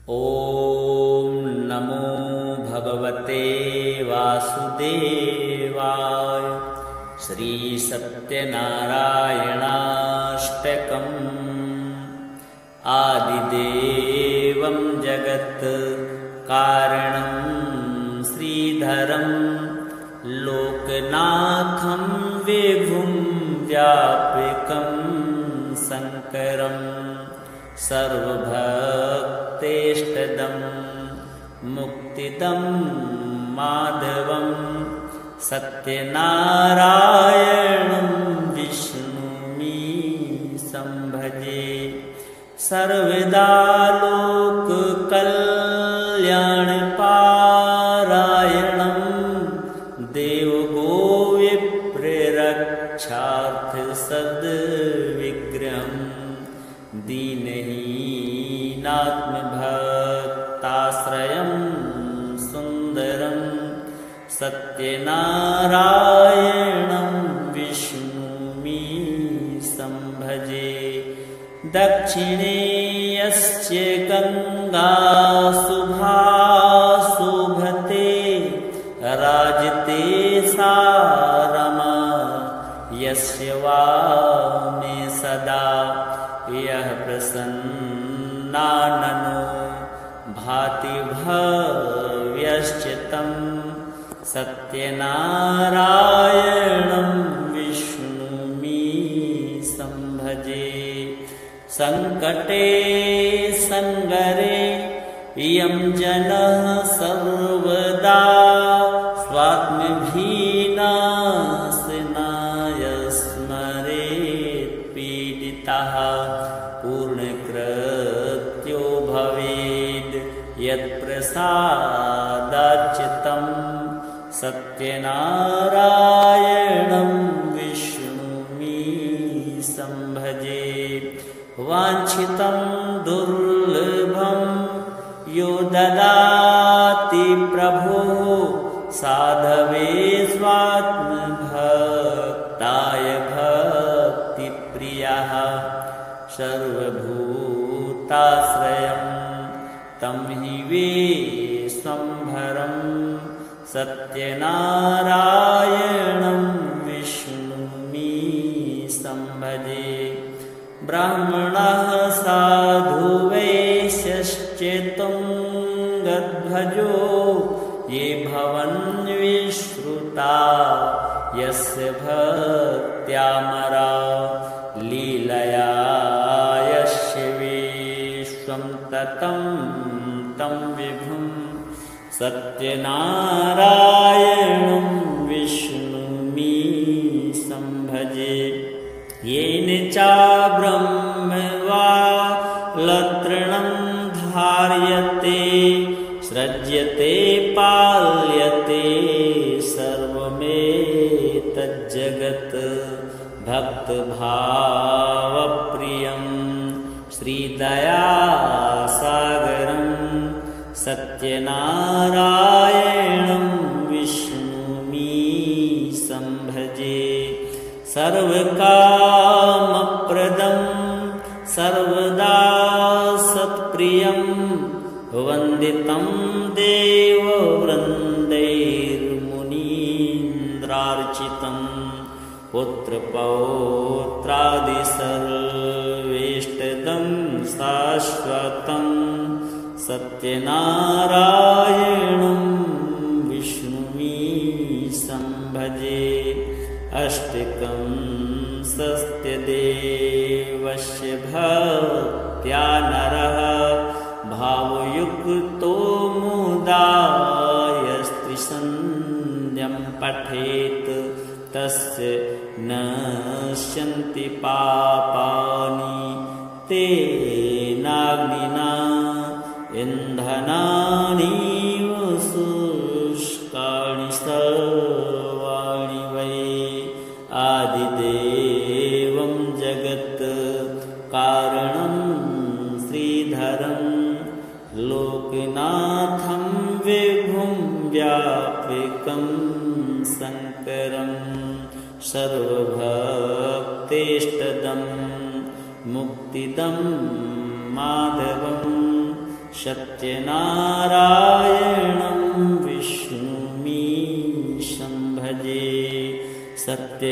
ॐ नमो भगवते वासुदेवाय। श्रीसत्यनारायणाष्टकम्। आदिदेवं जगत् कारणं श्रीधरं लोकनाथं विभुं व्यापकं शङ्करं सर्वभक्तेष्टदं मुक्तिदं माधवं सत्यनारायणं विष्णुमि संभजे। सर्वदा लोककल्याणपारायणं देवगोविप्ररक्षार्थसद्विग्रहं दीनहीनात्मभक्ताश्रयं सुन्दरं सत्यनारायणं विष्णुमि संभजे। दक्षिणे यस्य गङ्गा शुभा शोभते राजते सा रमा यस्य वामे सदा यः प्रसन्नाननो भाति भव्यश्च तं सत्यनारायणं विष्णुमि संभजे। संकटे संगरे यं जनः सर्वदा स्वात्मभिनाशनाय स्मरेत् पीडितः पूर्णकृत्यो भवेद् यत्प्रसादाच्युतं सत्यनारायणं विष्णुमि संभजे। वाञ्छितं दुर्लभं यो ददाति प्रभुः साधवे स्वात्मभक्ताय भक्तिप्रियः सर्वभूताश्रयं तं हि विश्वम्भरं सत्यनारायणं विष्णुमि संभजे। ब्राह्मणः साधु वैश्यश्चेतुं गद्भजो ये भवन्विश्रुता यस्य भक्त्यामरा लीलया यस्य विश्वं ततं तं विभुं सत्यनारायणं विष्णुमि संभजे। येन चाब्रह्मवालतृणं धार्यते सृज्यते पाल्यते सर्वमेतज्जगत् भक्तभावप्रियं श्रीदयासागरं सत्यनारायणं विष्णुमि संभजे। सर्वकामप्रदं सर्वदा सत्प्रियं वन्दितं देववृन्दैर्मुनीन्द्रार्चितं पुत्रपौत्रादिसर्वेष्टदं शाश्वतं सत्यनारायणं विष्णुमि संभजे। अष्टकं सत्यदेवस्य भक्त्या नरः भावयुक्तो मुदा यस्त्रिसन्ध्यं पठेत् तस्य नश्यन्ति पापानि तेनाग्निना इन्धनानि शुष्कानि सर्वाणि वै। आदिदेवं जगत् कारणं श्रीधरं लोकनाथं विभुं व्यापकं शङ्करं सर्वभक्तेष्टदं मुक्तिदं माधवं सत्यनारायणं विष्णुमीशं भजे। सत्यनारायणं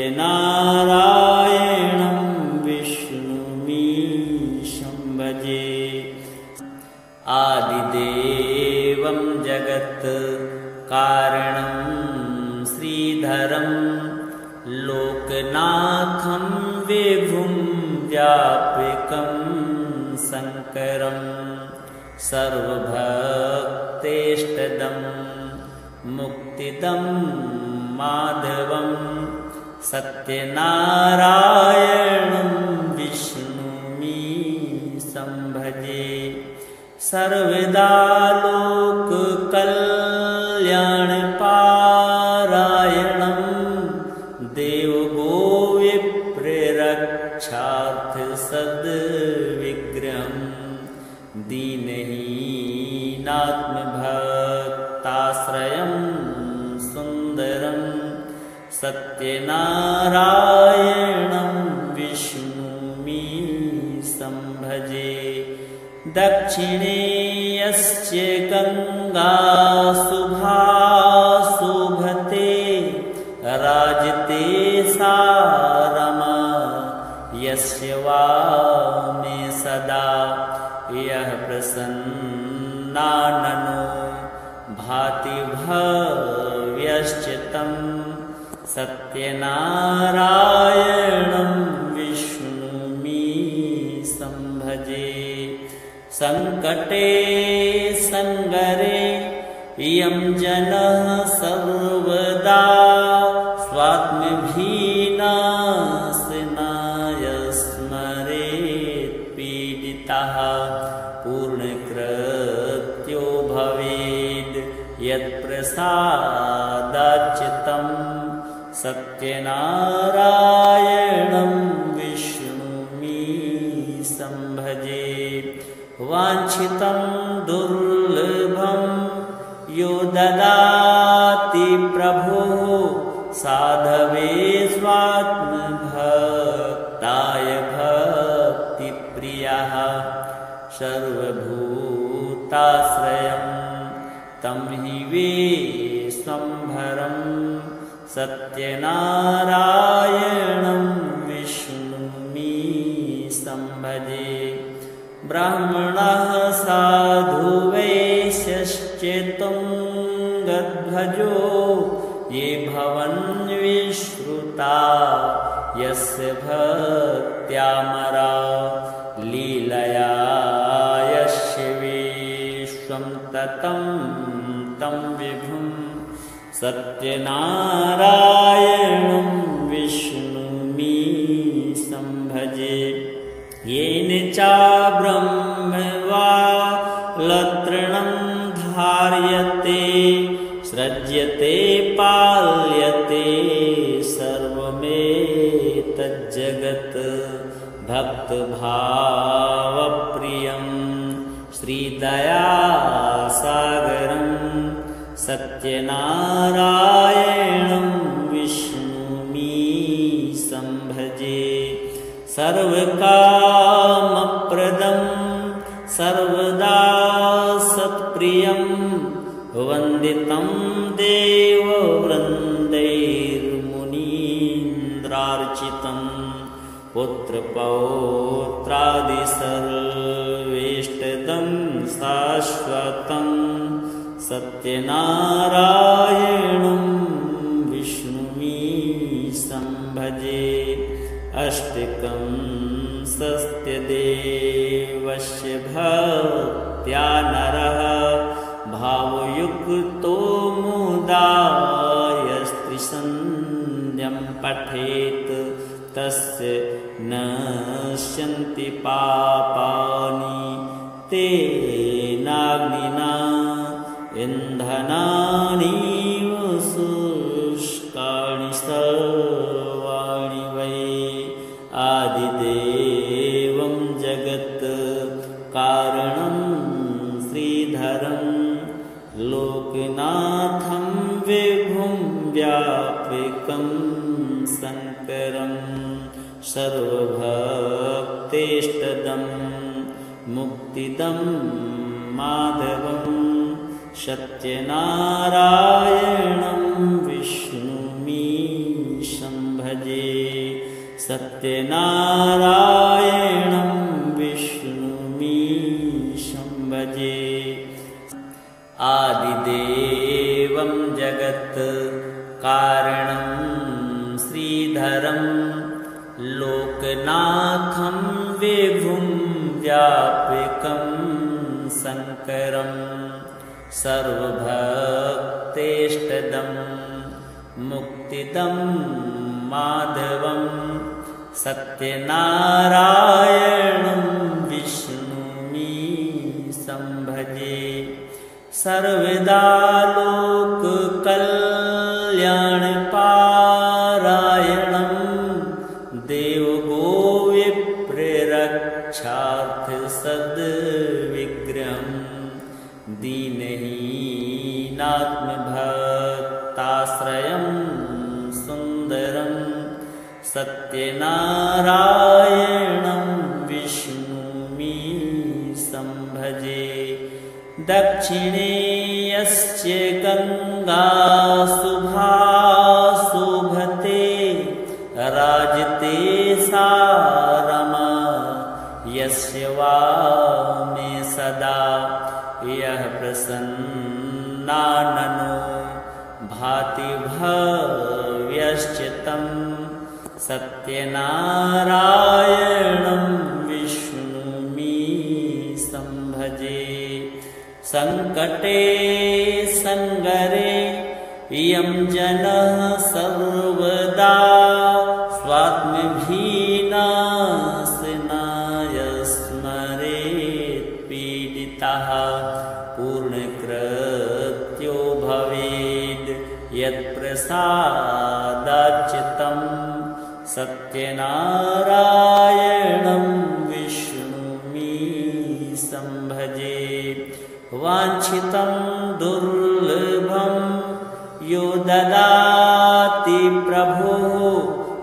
विष्णुमीशं भजे। आदिदेवं जगत् कारणं श्रीधरं लोकनाथं विभुं व्यापकं शङ्करं सर्वभक्तेष्टदं मुक्तिदं माधवं सत्यनारायणं विष्णुमीशं भजे। सर्वदा लोककल्याणपारायणं देवगोविप्ररक्षार्थ सद्विग्रहं दीनहीनात्मभक्ताश्रयं सुन्दरं सत्यनारायणं विष्णुमीशं भजे। दक्षिणे यस्य गङ्गा शुभा शोभते राजते सा रमा यस्य वामे सदा यः प्रसन्नाननो भाति भव्यश्च तं सत्यनारायणं विष्णुमीशं भजे। संकटे संगरे यं जनः सर्वदा स्वात्मभीनाशनाय स्मरेत् पीडितः पूर्णकृत्यो भवेद् यत्प्रसादाच्च तं सत्यनारायणं विष्णुमीशं भजे। वाञ्छितं दुर्लभं यो ददाति प्रभुः साधवे स्वात्मभक्ताय भक्तिप्रियः सर्वभूताश्रयं तं हि विश्वम्भरं सत्यनारायणं विष्णुमीशं भजे। ब्राह्मणः साधु वैश्यश्चेतुङ्गध्वजो ये भवन्विश्रुता यस्य भक्त्यामरा लीलया यस्य विश्वं ततं तं विभुं सत्यनारायणं विष्णुमीशं भजे। येन चाब्रह्मवालतृणं धार्यते सृज्यते पाल्यते सर्वमेतज्जगत् भक्तभावप्रियं श्रीदयासागरं सत्यनारायणं विष्णुमीशं भजे। सर्वकामप्रदं सर्वदा सत्प्रियं वन्दितं देववृन्दैर्मुनीन्द्रार्चितं पुत्रपौत्रादिसर्वेष्टदं शाश्वतं सत्यनारायणं विष्णुमीशं भजे। अष्टकं सत्यदेवस्य भक्त्या नरः भावयुक्तो मुदा यस्त्रिसन्ध्यं पठेत् तस्य नश्यन्ति पापानि तेनाग्निना इन्धनानि शुष्कानि सर्वाणि वै। आदिदेवं जगत् कारणं श्रीधरं लोकनाथं विभुं व्यापकं शङ्करं सर्वभक्तेष्टदं मुक्तिदं मा सत्यनारायणं विष्णुमीशं भजे। सत्यनारायणं विष्णुमीशं भजे। आदिदेवं जगत् कारणं श्रीधरं लोकनाथं विभुं व्यापकं शङ्करं सर्वभक्तेष्टदं मुक्तिदं माधवं सत्यनारायणं विष्णुमीशं भजे। सर्वदा लोककल्याणपारायणं देवगोविप्ररक्षार्थसद्विग्रहं दीनहीनात्मभक्ताश्रयं सुन्दरं सत्यनारायणं विष्णुमीशं भजे। दक्षिणे यस्य गङ्गा शुभा शोभते राजते सा रमा यस्य वामे सदा यः प्रसन्नाननो भाति भव्यश्च तं सत्यनारायणं विष्णुमीशं भजे। संकटे संगरे यं जनः सर्वदा स्वात्मभीनाशनाय स्मरेत् पीडितः पूर्णकृत्यो भवेद् यत्प्रसादाच्युतं सत्यनारायणं विष्णुमीशं भजे। वाञ्छितं दुर्लभं यो ददाति प्रभुः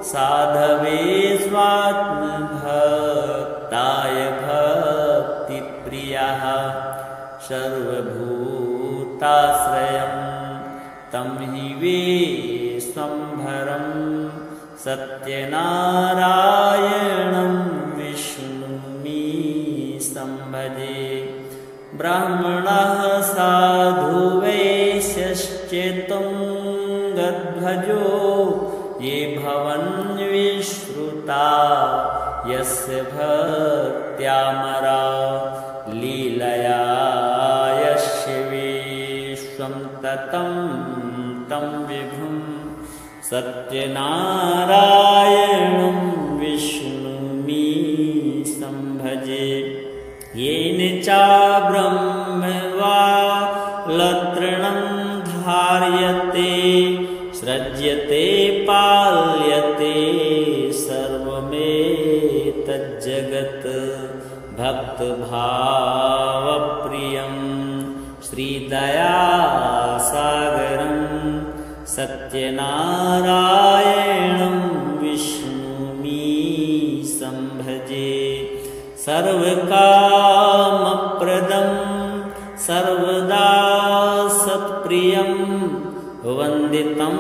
साधवे स्वात्मभक्ताय भक्तिप्रियः सर्वभूताश्रयं तं हि विश्वम्भरं सत्यनारायणं विष्णुमीशं भजे। ब्राह्मणः साधु वैश्यश्चेतुङ्गध्वजो ये भवन्विश्रुता यस्य भक्त्यामरा लीलया यस्य विश्वं ततं तं विभुं सत्यनारायणं विष्णुमीशं भजे। येन चाब्रह्मवालतृणं धार्यते सृज्यते पाल्यते सर्वमेतज्जगत् भक्तभावप्रियं श्रीदयासागरं सत्यनारायणं विष्णुमीशं भजे। सर्वकामप्रदं सर्वदा सत्प्रियं वन्दितं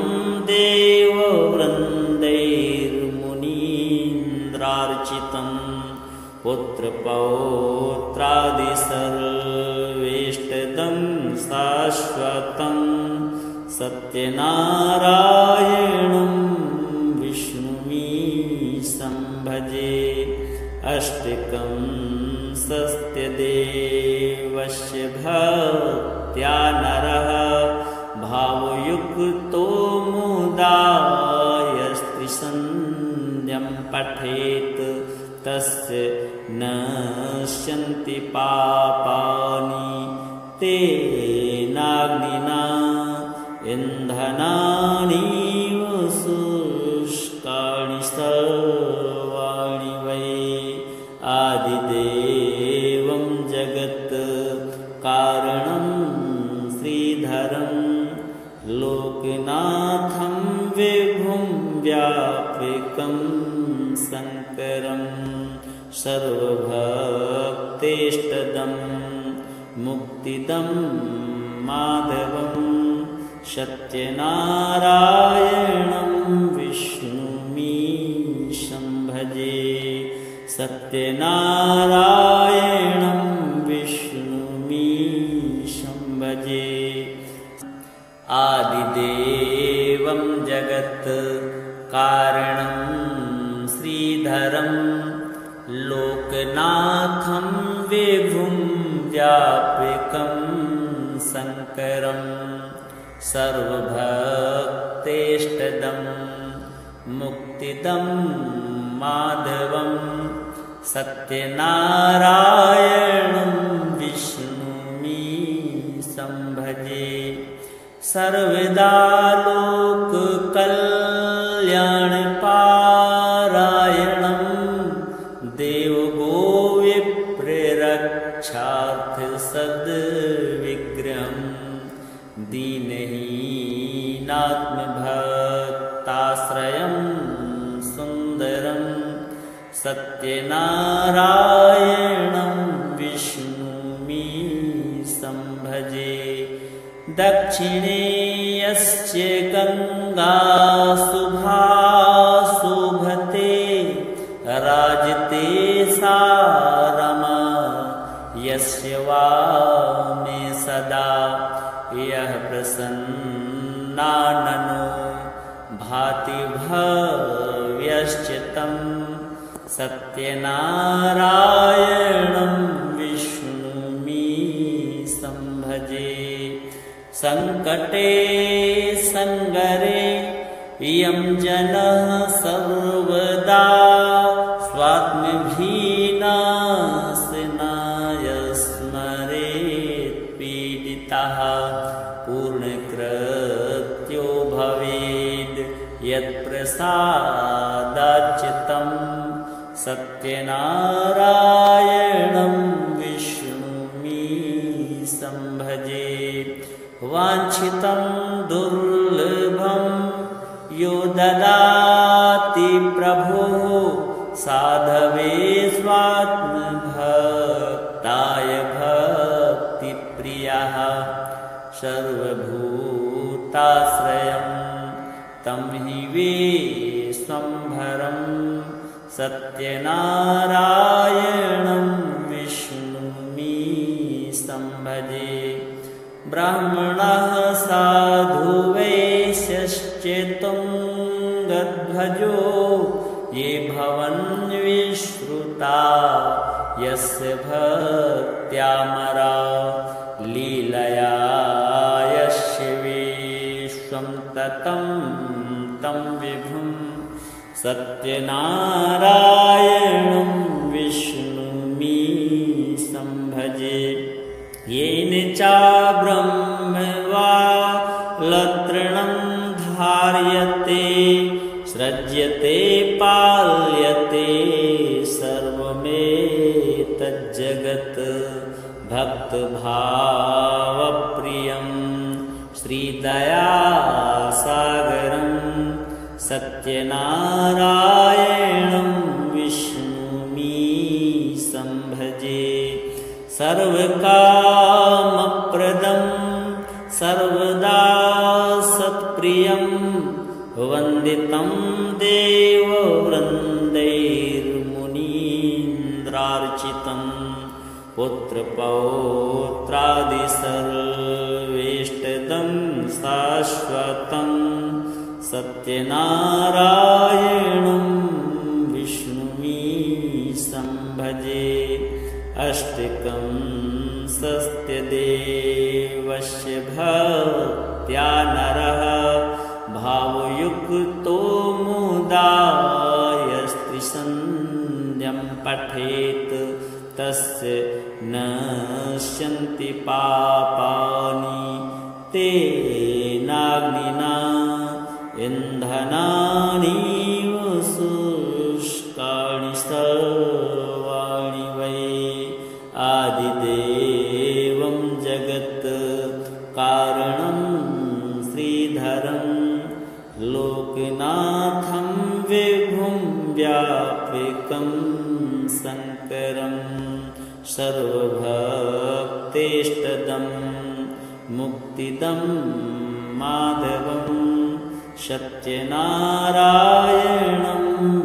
देववृन्दैर्मुनीन्द्रार्चितं पुत्रपौत्रादि सर्वेष्टदं शाश्वतं सत्यनारायणं विष्णुमीशं भजे। अष्टकं सत्यदेवस्य भक्त्या नरः भावयुक्तो मुदा यस्त्रिसन्ध्यं पठेत् तस्य नश्यन्ति पापानि तेनाग्निना इन्धनानि शुष्कानि सर्वाणि वै। आदिदेवं जगत् कारणं श्रीधरं लोकनाथं विभुं व्यापकं शङ्करं सर्वभक्तेष्टदं मुक्तिदं माधवं सत्यनारायणं विष्णुमीशं भजे सत्यनारायणं विष्णुमीशं भजे आदिदेवं जगत् कारणं श्रीधरं लोकनाथं विभुं व्यापकं शङ्करं सर्वभक्तेष्टदं मुक्तिदं माधवं सत्यनारायणं विष्णुमीशं भजे सर्वदा लोककल्याणपारायणं देवगोविप्ररक्षार्थसद्विग्रहं दीनहीनात्मभक्ताश्रयं सुन्दरं सत्यनारायणं विष्णुमीशं भजे दक्षिणे यस्य गङ्गा शुभा शोभते राजते सा रमा यस्य वामे सदा यः प्रसन्नाननो भाति भव्यश्च तं सत्यनारायणं विष्णुमीशं भजे संकटे संगरे यं जनः सर्वदा स्वात्मभीनाशनाय स्मरेत् पीडितः पूर्णकृत्यो भवेद् यत्प्रसादाच्युतं सत्यनारायणं विष्णुमीशं भजे वाञ्छितं दुर्लभं यो ददाति प्रभुः साधवे स्वात्मभक्ताय भक्तिप्रियः सर्वभूताश्रयं तं हि विश्वम्भरं सत्यनारायणं विष्णुमीशं भजे ब्राह्मणः साधु वैश्यश्चेतुङ्गध्वजो ये भवन्विश्रुता यस्य भक्त्यामरा लीलया यस्य विश्वं ततं तं विभुं सत्यनारायणं विष्णुमीशं भजे येन चाब्रह्मवालतृणं धार्यते सृज्यते पाल्यते सर्वमेतज्जगत् भक्तभावप्रियं श्रीदयासागरं सत्यनारायणं विष्णुमीशं भजे सर्वकामप्रदं सर्वदा सत्प्रियं वन्दितं देववृन्दैर्मुनीन्द्रार्चितं पुत्रपौत्रादिसर्वेष्टदं शाश्वतं सत्यनारायणं विष्णुमीशं भजे अष्टकं सत्यदेवस्य भक्त्या नरः भावयुक्तो मुदा यस्त्रिसन्ध्यं पठेत् तस्य नश्यन्ति पापानि तेनाग्निना इन्धनानि शुष्कानि सर्वाणि वै आदिदेवं जगत् कारणं श्रीधरं लोकनाथं विभुं व्यापकं शङ्करं सर्वभक्तेष्टदं मुक्तिदं माधवं सत्यनारायणं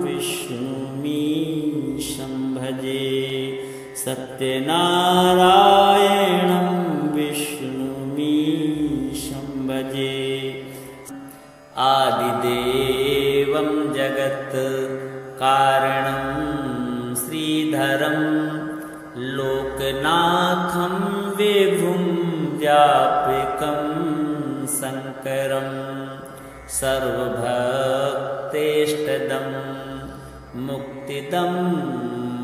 विष्णुमीशं भजे सत्यनारायणं विष्णुमीशं भजे आदिदेवं जगत् कारणं श्रीधरं लोकनाथं विभुं व्यापकं शङ्करं सर्वभक्तेष्टदं मुक्तिदं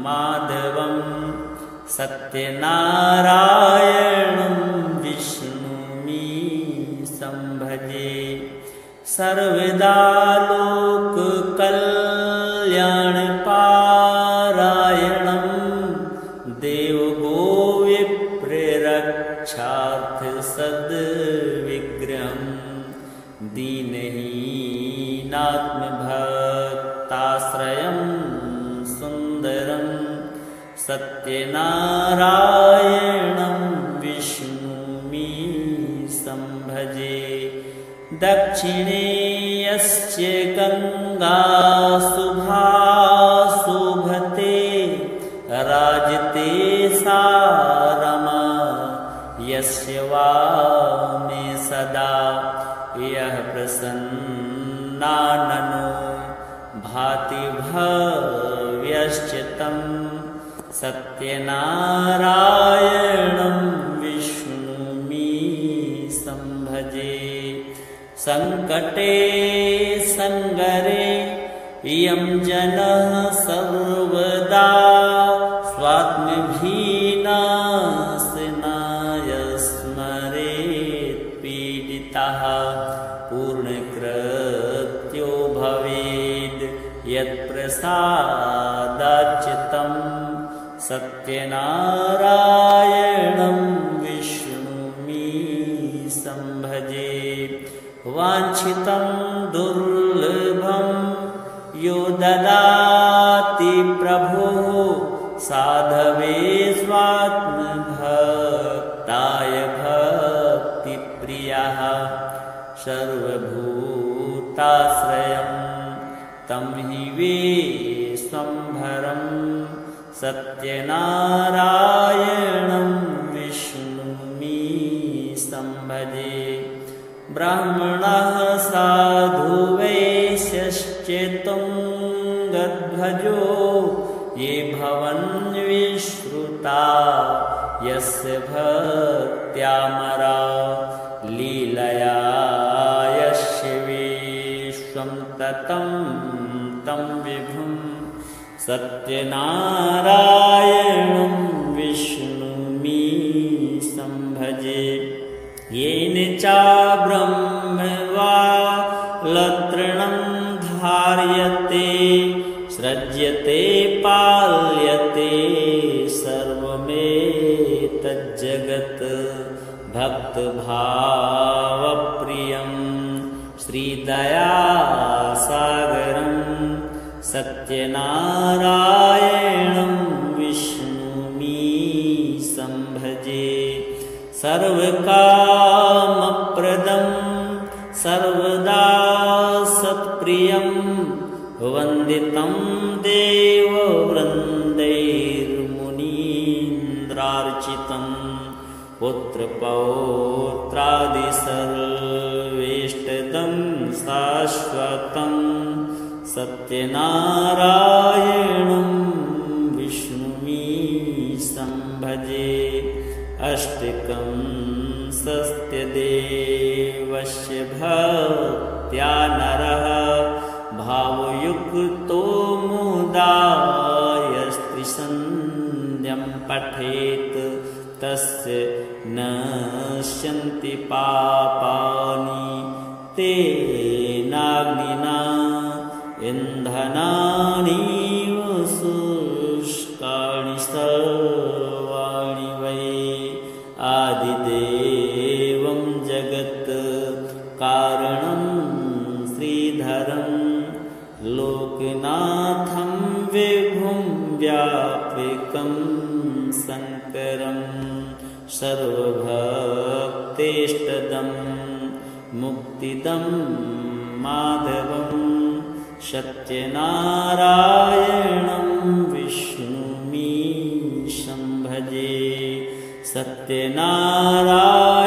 माधवं सत्यनारायणं विष्णुमीशं भजे सर्वदा लोककल्याणपारायणं देवगोविप्ररक्षार्थसद्विग्रहं दीनहीनात्मभक्ताश्रयं सुन्दरं सत्यनारायणं विष्णुमीशं भजे दक्षिणे यस्य गङ्गा शुभा शोभते राजते सा रमा यस्य वामे सदा यः प्रसन्नाननो भाति भव्यश्च तं सत्यनारायणं विष्णुमीशं भजे संकटे संगरे यं जनः सर्वदा स्वात्मभीनाशनाय स्मरेत् पीडितः पूर्णकृत्यो भवेद् यत्प्रसादाच्युतं सत्यनारायणं विष्णुमीशं भजे वाञ्छितं दुर्लभं यो ददाति प्रभुः साधवे स्वात्मभक्ताय भक्तिप्रियः सर्वभूताश्रयं तं हि विश्वम्भरं सत्यनारायणं विष्णुमीशं भजे ब्राह्मणः साधु वैश्यश्चेतुङ्गध्वजो ये भवन्विश्रुता यस्य भक्त्यामरा लीलया यस्य विश्वं ततं तं विभुं सत्यनारायणं विष्णुमीशं भजे येन चाब्रह्मवालतृणं धार्यते सृज्यते पाल्यते सर्वमेतज्जगत् भक्तभावप्रियं श्रीदयासागरं सत्यनारायणं विष्णुमीशं भजे सर्वकामप्रदं सर्वदा सत्प्रियं वन्दितं देववृन्दैर्मुनीन्द्रार्चितं पुत्रपौत्रादिसर्वेष्टदं शाश्वतं सत्यनारायणं विष्णुमीशं भजे अष्टकं सत्यदेवस्य भक्त्या नरः भावयुक्तो मुदा यस्त्रिसन्ध्यं पठेत् तस्य नश्यन्ति पापानि तेनाग्निना इन्धनानि शुष्कानि सर्वाणि वै आदिदेवं जगत् कारणं श्रीधरं लोकनाथं विभुं व्यापकं शङ्करं सर्वभक्त भक्तेष्टदं मुक्तिदं माधवं सत्यनारायणं विष्णुमीशं भजे। सत्यनारायण